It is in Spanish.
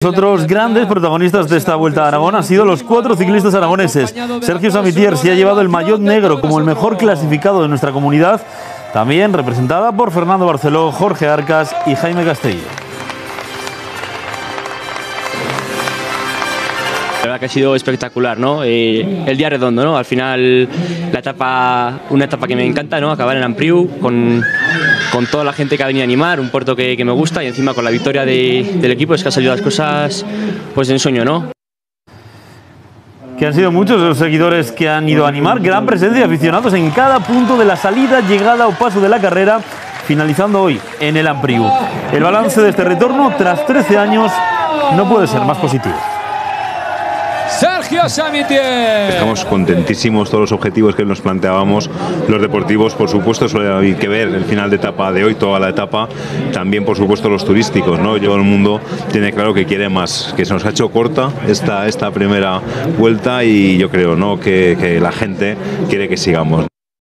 Los otros grandes protagonistas de esta Vuelta a Aragón han sido los 4 ciclistas aragoneses. Sergio Samitier se ha llevado el maillot negro como el mejor clasificado de nuestra comunidad, también representada por Fernando Barceló, Jorge Arcas y Jaime Castelló. La verdad que ha sido espectacular, ¿no? El día redondo, ¿no? Al final una etapa que me encanta, ¿no? Acabar en Ampriu con toda la gente que ha venido a animar, un puerto que me gusta y encima con la victoria del equipo es que ha salido las cosas pues de ensueño, ¿no? Que han sido muchos los seguidores que han ido a animar, gran presencia de aficionados en cada punto de la salida, llegada o paso de la carrera, finalizando hoy en el Ampriu. El balance de este retorno tras 13 años no puede ser más positivo. Sergio Samitier. Estamos contentísimos, todos los objetivos que nos planteábamos, los deportivos, por supuesto, solo hay que ver el final de etapa de hoy, toda la etapa, también por supuesto los turísticos, ¿no? Todo el mundo tiene claro que quiere más, que se nos ha hecho corta esta primera vuelta y yo creo, ¿no? que la gente quiere que sigamos.